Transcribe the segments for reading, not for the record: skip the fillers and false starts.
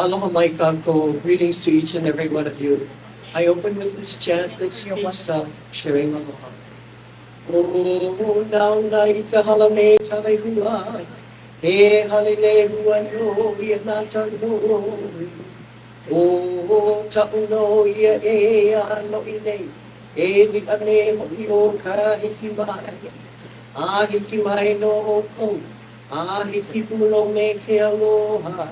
Aloha mai kako. Greetings to each and every one of you. I open with this chant that speaks of sharing aloha. O now night halame tale hula. He halile hua no ia nata no. O ta'uno ia e ano ine. E li ane hoi o ka hikimai. A hikimai no o ko. A hikipulo me ke aloha.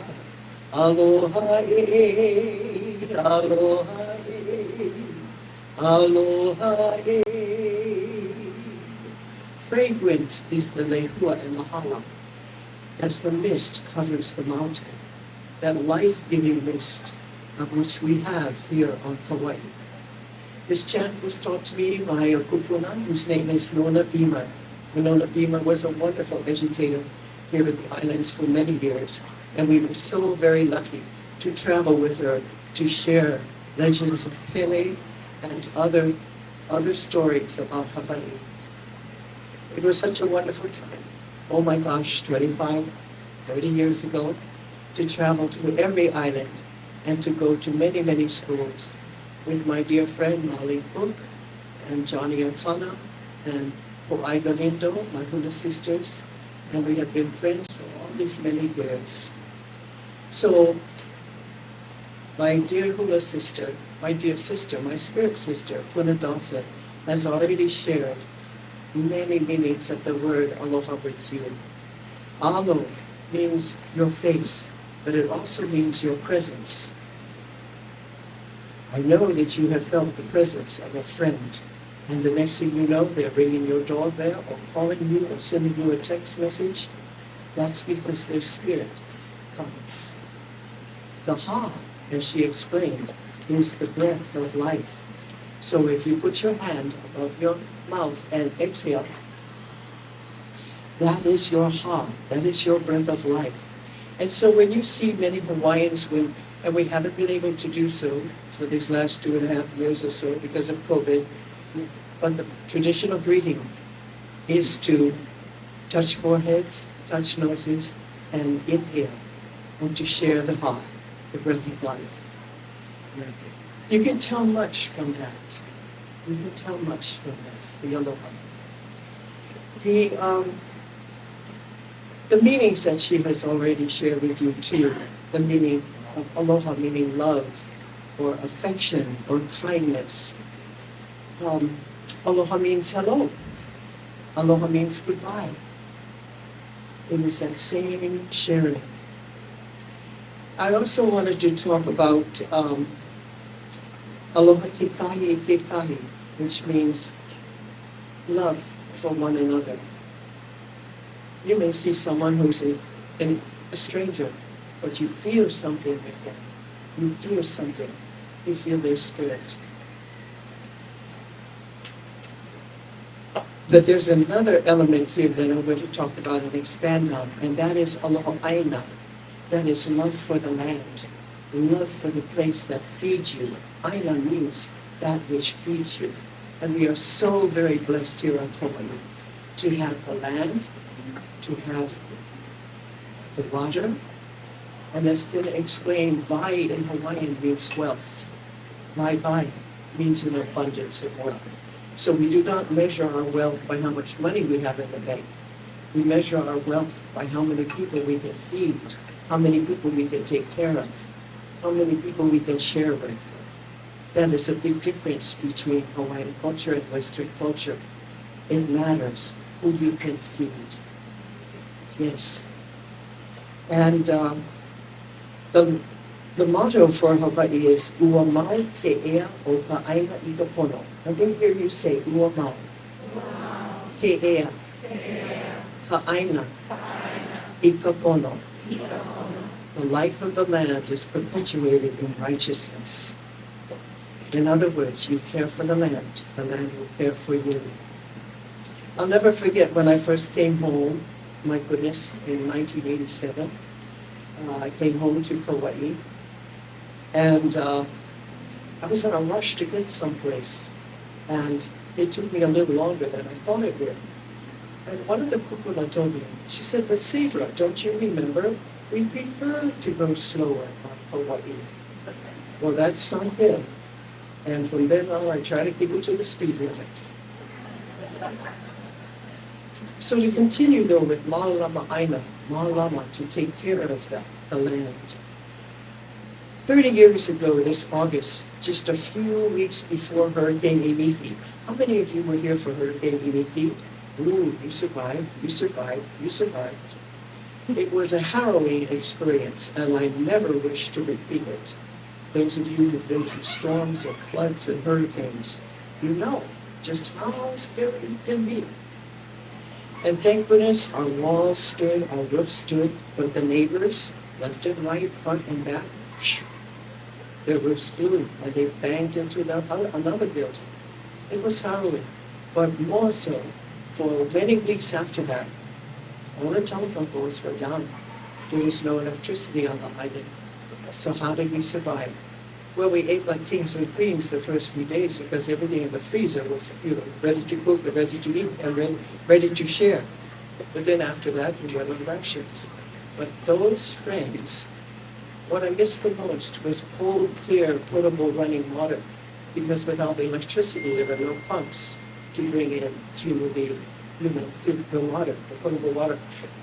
Aloha e, aloha e, aloha e. Fragrant is the lehua and the hala, as the mist covers the mountain, that life-giving mist of which we have here on Kauai. This chant was taught to me by a kupuna whose name is Nona Bima. Nona Bima was a wonderful educator here in the islands for many years, and we were so very lucky to travel with her to share legends of Pele and other stories about Hawaii. It was such a wonderful time. Oh my gosh, 25, 30 years ago, to travel to every island and to go to many, many schools with my dear friend Molly Cook and Johnny Akana and Kauai Galindo, my hula sisters, and we have been friends for all these many years. So, my dear hula sister, my spirit sister, Puna Dawson, has already shared many meanings of the word aloha with you. Alo means your face, but it also means your presence. I know that you have felt the presence of a friend, and the next thing you know, they're ringing your doorbell or calling you or sending you a text message. That's because their spirit comes. The ha, as she explained, is the breath of life. So if you put your hand above your mouth and exhale, that is your ha, that is your breath of life. And so when you see many Hawaiians, and we haven't been able to do so for these last 2.5 years or so because of COVID, but the traditional greeting is to touch foreheads, touch noses, and inhale, and to share the ha, the breath of life. You can tell much from that. You can tell much from that, the aloha. The meanings that she has already shared with you too, the meaning of aloha meaning love, or affection, or kindness. Aloha means hello. Aloha means goodbye. It is that same sharing. I also wanted to talk about aloha kikahi kikahi, which means love for one another. You may see someone who's a stranger, but you feel something with them. You feel something. You feel their spirit. But there's another element here that I'm going to talk about and expand on, and that is aloha aina. That is love for the land, love for the place that feeds you. Aina means that which feeds you. And we are so very blessed here on Kauai to have the land, to have the water, and as Puna explained, vai in Hawaiian means wealth. Vai means an abundance of wealth. So we do not measure our wealth by how much money we have in the bank. We measure our wealth by how many people we can feed, how many people we can take care of, how many people we can share with. That is a big difference between Hawaiian culture and Western culture. It matters who you can feed. Yes. And the motto for Hawaii is ua mau ke ea o ka aina i ka pono. Let me hear you say ua mau. Ke ea. Ka aina i ka pono. The life of the land is perpetuated in righteousness. In other words, you care for the land will care for you. I'll never forget when I first came home, my goodness, in 1987. I came home to Kauai, and I was in a rush to get someplace, and it took me a little longer than I thought it would. And one of the kupuna told me, she said, "But Sabra, don't you remember We prefer to go slower on Kauai. Well, that sunk in. And from then on, I try to keep it to the speed limit. So to continue though with Malama Aina, Malama, to take care of the land. 30 years ago this August, just a few weeks before Hurricane Iniki, how many of you were here for Hurricane Iniki? Ooh, you survived, you survived, you survived. It was a harrowing experience, and I never wish to repeat it. Those of you who've been through storms and floods and hurricanes, you know just how scary it can be. And thank goodness our walls stood, our roofs stood, but the neighbors, left and right, front and back, their roofs flew and they banged into another building. It was harrowing, but more so, for many weeks after that, all the telephone poles were down. There was no electricity on the island. So how did we survive? Well, we ate like kings and queens the first few days because everything in the freezer was, ready to cook and ready to eat and ready to share. But then after that, we went on rations. But those friends, what I missed the most was cold, clear, potable running water, because without the electricity, there were no pumps to bring in through the water, the potable water.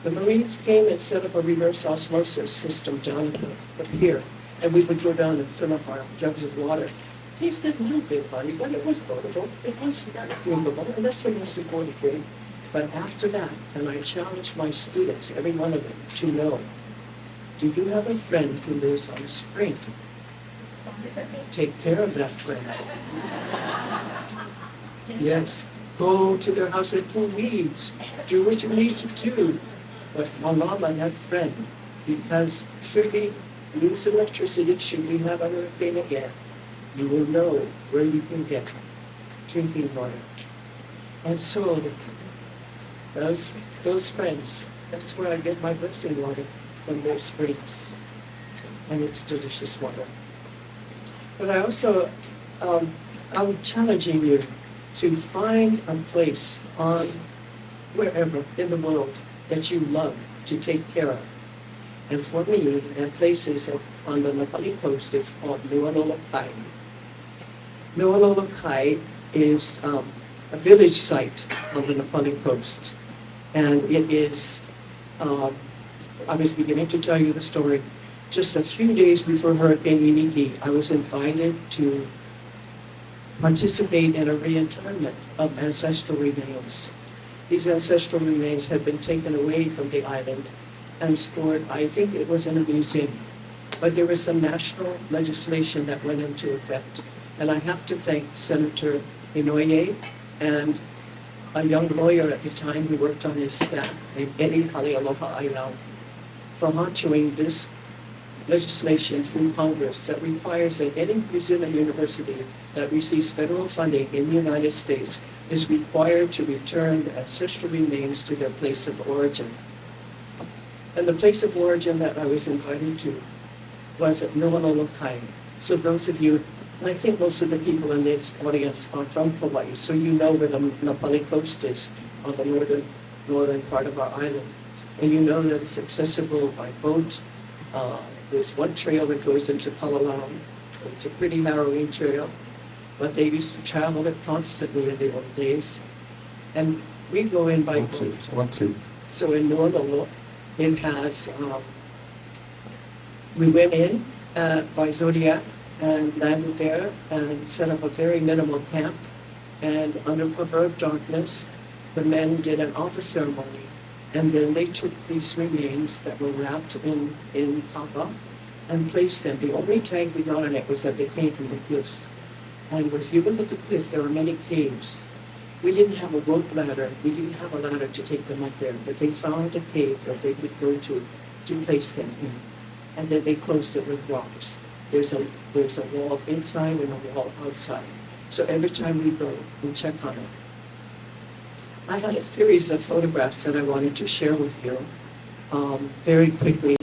The Marines came and set up a reverse osmosis system down here, and we would go down and fill up our jugs of water. It tasted a little bit funny, but it was potable. It was drinkable, and that's the most important thing. But after that, and I challenge my students, every one of them, to know, do you have a friend who lives on a spring? Take care of that friend. Yes, go to their house and pull weeds. Do what you need to do. But malama that friend, because should we lose electricity, should we have a hurricane again, you will know where you can get drinking water. And so, those friends, that's where I get my blessing water, from their springs. And it's delicious water. But I also, I'm challenging you to find a place on wherever in the world that you love to take care of. And for me, that place is on the Nepali coast. It's called Nualolokai. Nualolokai is a village site on the Nepali coast. And it is, I was beginning to tell you the story. Just a few days before Hurricane Iniki, I was invited to participate in a reinterment of ancestral remains. These ancestral remains had been taken away from the island and stored, I think it was in a museum. But there was some national legislation that went into effect. And I have to thank Senator Inoue and a young lawyer at the time who worked on his staff, named Eddie Halialoha Ayau, for honchoing this legislation through Congress that requires that any museum and university that receives federal funding in the United States is required to return the ancestral remains to their place of origin. And the place of origin that I was invited to was at Nualolokai. So those of you, and I think most of the people in this audience are from Hawaii, so you know where the Nepali coast is on the northern part of our island. And you know that it's accessible by boat. There's one trail that goes into Palalau. It's a pretty harrowing trail, but they used to travel it constantly in the old days. And we go in by boat. So in Nualolo, it has, we went in by Zodiac and landed there and set up a very minimal camp. And under cover of darkness, the men did an office ceremony. And then they took these remains that were wrapped in kapa and placed them. The only tag we got on it was that they came from the cliff. And if you look at the cliff, there are many caves. We didn't have a rope ladder. We didn't have a ladder to take them up there. But they found a cave that they could go to place them in. And then they closed it with rocks. There's a wall inside and a wall outside. So every time we go, we check on it. I had a series of photographs that I wanted to share with you very quickly.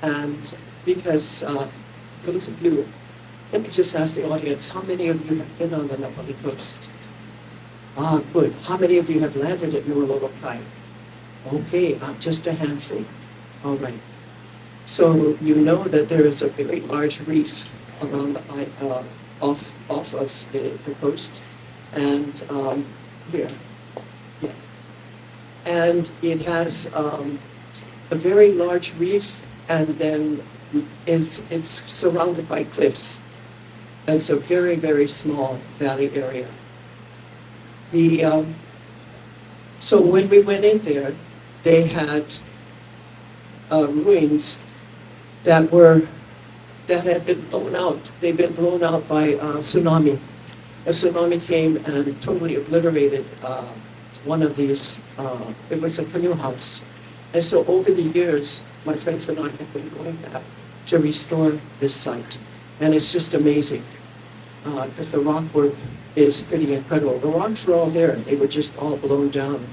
And because for those of you, let me just ask the audience, how many of you have been on the Nepali coast? Ah, good. How many of you have landed at Nualolokai? Okay, just a handful. All right. So you know that there is a very large reef around off of the coast, and here, yeah, and it has a very large reef, and then it's surrounded by cliffs. It's a very, very small valley area. So when we went in there, they had ruins that had been blown out. They've been blown out by tsunami. A tsunami came and totally obliterated one of these. It was a canoe house. And so over the years, my friends and I have been going back to restore this site. And it's just amazing because the rock work is pretty incredible. The rocks were all there. They were just all blown down.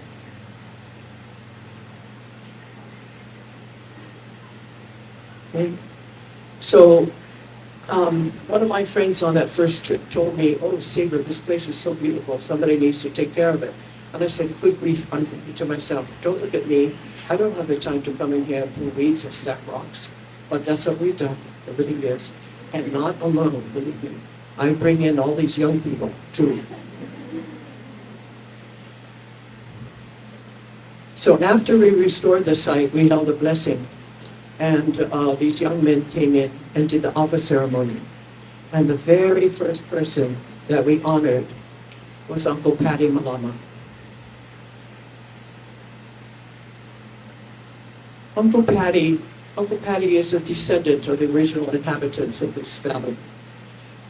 Okay. So one of my friends on that first trip told me, "Oh, Sabra, this place is so beautiful. Somebody needs to take care of it." And I said, "Good grief," I'm thinking to myself, "Don't look at me. I don't have the time to come in here and pull weeds and stack rocks." But that's what we've done over the years. And not alone, believe me. I bring in all these young people too. So after we restored the site, we held a blessing. And these young men came in and did the office ceremony. And the very first person that we honored was Uncle Patty Malama. Uncle Patty is a descendant of the original inhabitants of this valley.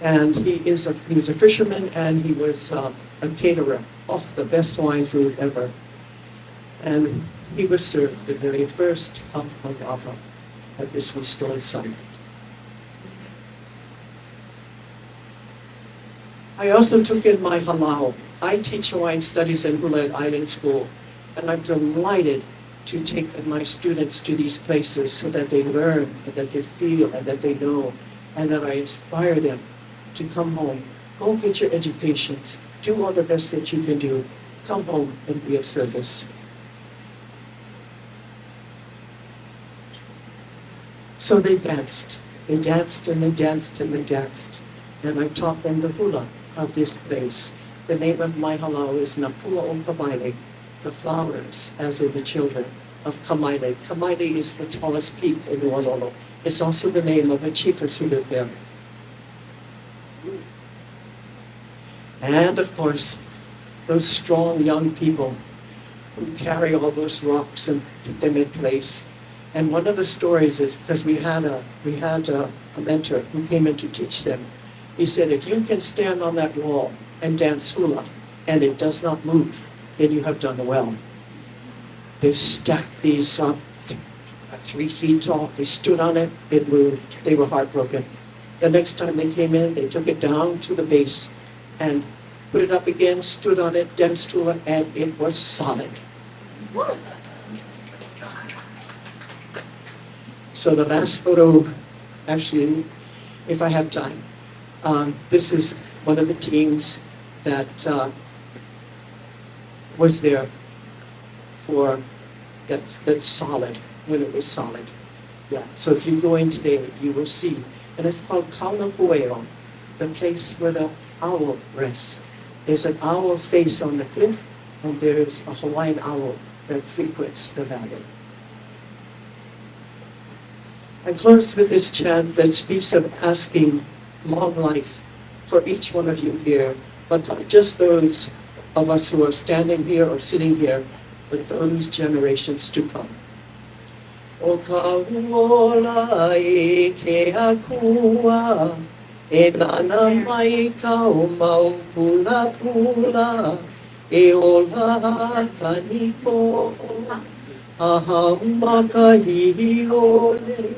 And he was a fisherman, and he was a caterer. Oh, the best Hawaiian food ever. And he was served the very first cup of lava at this restored site. I also took in my halau. I teach Hawaiian studies in Hula at Island School, and I'm delighted to take my students to these places so that they learn, and that they feel, and that they know, and that I inspire them to come home. Go get your educations. Do all the best that you can do. Come home and be of service. So they danced. They danced and they danced and they danced. And I taught them the hula of this place. The name of my halau is Napua o Kamaile, the flowers, as in the children of Kamaile. Kamaile is the tallest peak in Nuololo. It's also the name of a chiefess who lived there. And of course, those strong young people who carry all those rocks and put them in place. And one of the stories is because we had a mentor who came in to teach them. He said, if you can stand on that wall and dance hula and it does not move, then you have done well. They stacked these up 3 feet tall. They stood on it, it moved. They were heartbroken. The next time they came in, they took it down to the base and put it up again, stood on it, danced hula, and it was solid. So the last photo, actually, if I have time, this is one of the teams that was there for that's solid, when it was solid. Yeah, so if you go in today, you will see. And it's called Kauna Pueo, the place where the owl rests. There's an owl face on the cliff, and there's a Hawaiian owl that frequents the valley. I close with this chant that speaks of asking long life for each one of you here, but not just those of us who are standing here or sitting here, but those generations to come. O ka uola e ke akua, e nana mai ka o mau pula pula, e ola ka niko, aha umaka hihi ole.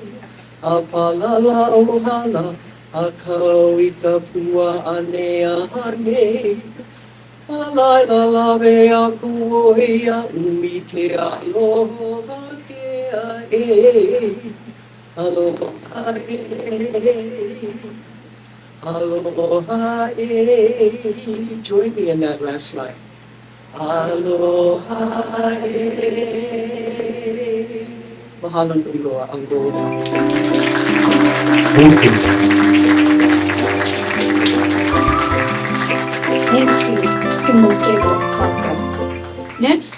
A palala ohala, a kauika pua ane ane. A lai la la me a kuohia umi ke aloha ke a e. Aloha e. Aloha e. Join me in that last line. Aloha e. Mahalo nui ang gola. Thank you. Thank you, Kumu Sabra Kauka. Next,